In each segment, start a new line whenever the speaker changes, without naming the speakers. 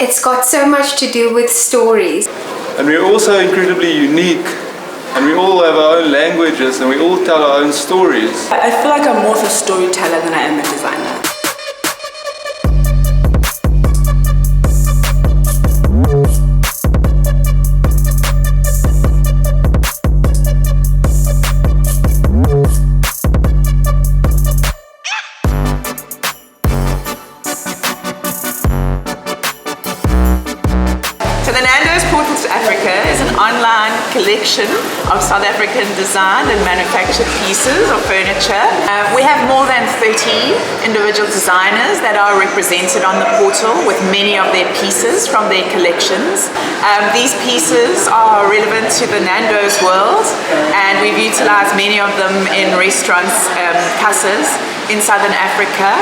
It's got so much to do with stories.
And we're also incredibly unique. And we all have our own languages and we all tell our own stories.
I feel like I'm more of a storyteller than I am a designer.
So the Nandos Portal to Africa is an online collection of South African designed and manufactured pieces of furniture. We have more than 30 individual designers that are represented on the portal with many of their pieces from their collections. These pieces are relevant to the Nandos world, and we've utilized many of them in restaurants, casas in Southern Africa,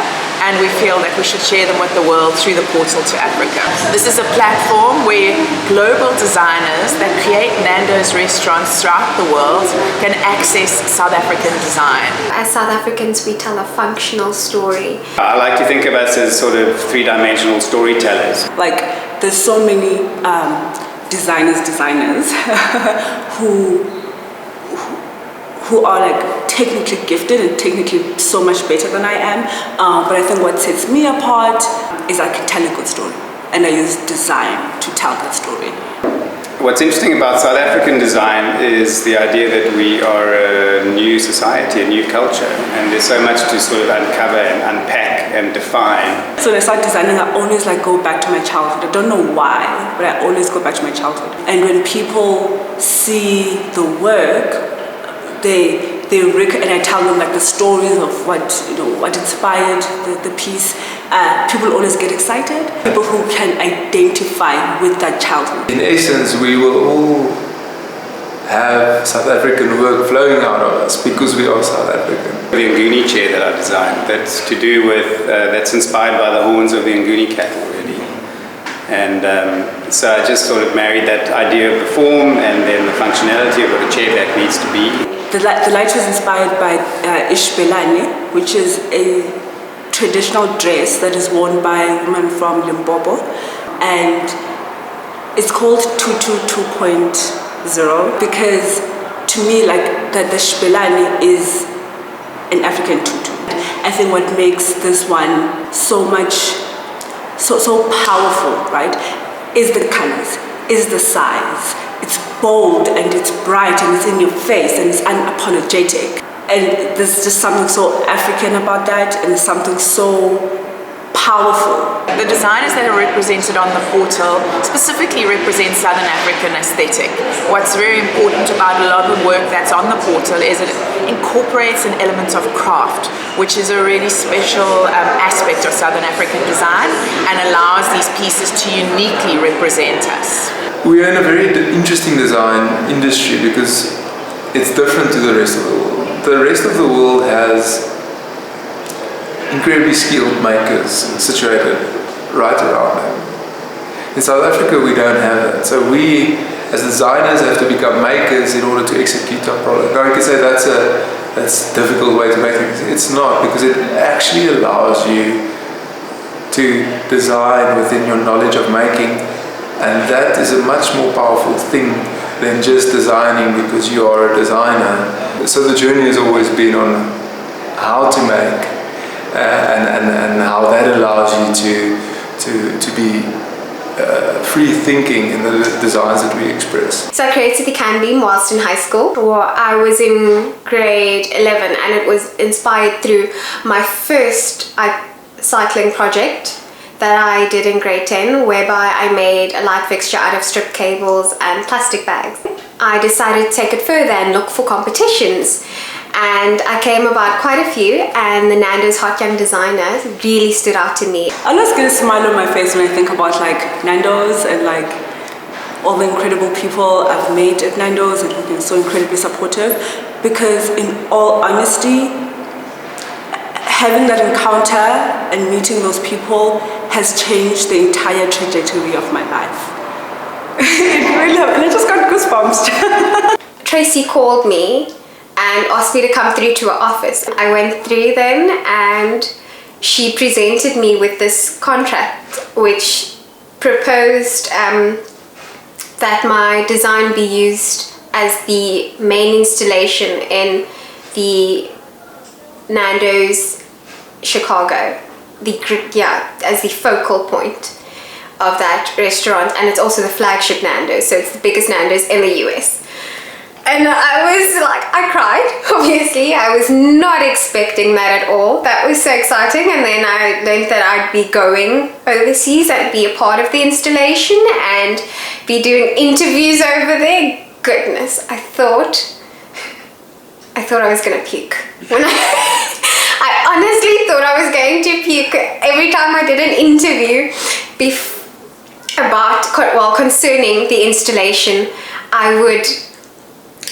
and we feel that we should share them with the world through the Portal to Africa. This is a platform where global designers that create Nandos restaurants throughout the world can access South African design.
As South Africans, we tell a functional story.
I like to think of us as sort of three-dimensional storytellers.
Like, there's so many designers who are like technically gifted and technically so much better than I am. But I think what sets me apart is I can tell a good story, and I use design to tell that story.
What's interesting about South African design is the idea that we are a new society, a new culture, and there's so much to sort of uncover and unpack and define.
So when I start designing, I always like go back to my childhood. I don't know why, but I always go back to my childhood. And when people see the work, and I tell them like the stories of what inspired the piece. People always get excited. People who can identify with that childhood.
In essence, we will all have South African work flowing out of us because we are South African.
The Nguni chair that I designed, that's to do with, that's inspired by the horns of the Nguni cattle, really. And so I just sort of married that idea of the form and then the functionality of what a chair back needs to be.
The light was inspired by Ishbelane, which is a traditional dress that is worn by women from Limpopo, and it's called Tutu 2.0 because to me, like that the Shbelane is an African tutu. I think what makes this one so powerful, right, is the colors, is the size. It's bold and it's bright and it's in your face and it's unapologetic. And there's just something so African about that, and something so powerful.
The designers that are represented on the portal specifically represent Southern African aesthetic. What's very important about a lot of the work that's on the portal is it incorporates an element of craft, which is a really special aspect of Southern African design and allows these pieces to uniquely represent us.
We are in a very interesting design industry because it's different to the rest of the world. The rest of the world has incredibly skilled makers situated right around them. In South Africa, we don't have that. So we, as designers, have to become makers in order to execute our product. Now, I can say that's a difficult way to make things. It's not, because it actually allows you to design within your knowledge of making. And that is a much more powerful thing than just designing because you are a designer. So the journey has always been on how to make and how that allows you to be free thinking in the designs that we express.
So I created the can beam whilst in high school. I was in grade 11, and it was inspired through my first cycling project that I did in grade 10, whereby I made a light fixture out of strip cables and plastic bags. I decided to take it further and look for competitions, and I came about quite a few, and the Nandos Hot Young Designer really stood out to me.
I always get a smile on my face when I think about like Nandos and like all the incredible people I've met at Nandos and who've been so incredibly supportive, because in all honesty, having that encounter and meeting those people has changed the entire trajectory of my life. It really has, and I just got goosebumps.
Tracy called me and asked me to come through to her office. I went through then, and she presented me with this contract, which proposed that my design be used as the main installation in the Nandos Chicago, as the focal point of that restaurant, and it's also the flagship Nandos, so it's the biggest Nandos in the US. And I cried, obviously. I was not expecting that at all. That was so exciting. And then I learned that I'd be going overseas and be a part of the installation and be doing interviews over there. Goodness, I thought I was gonna puke. I honestly thought I was going to puke every time I did an interview concerning the installation. I would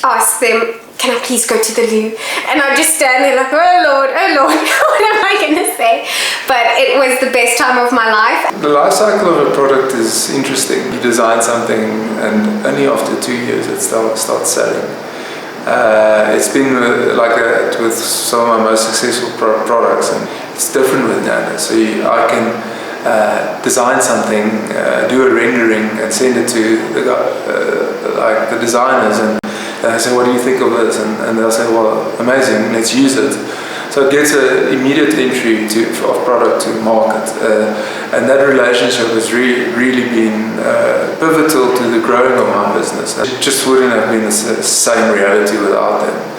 ask them, can I please go to the loo? And I'd just stand there like, oh Lord, what am I gonna say? But it was the best time of my life.
The life cycle of a product is interesting. You design something and only after 2 years it starts selling. It's been like that with some of my most successful products, and it's different with Nandos. So I can design something, do a rendering and send it to the designers, and I say, what do you think of this? And they'll say, well, amazing, let's use it. So it gets an immediate entry of product to market. And that relationship has really been pivotal to the growing of my business. It just wouldn't have been the same reality without them.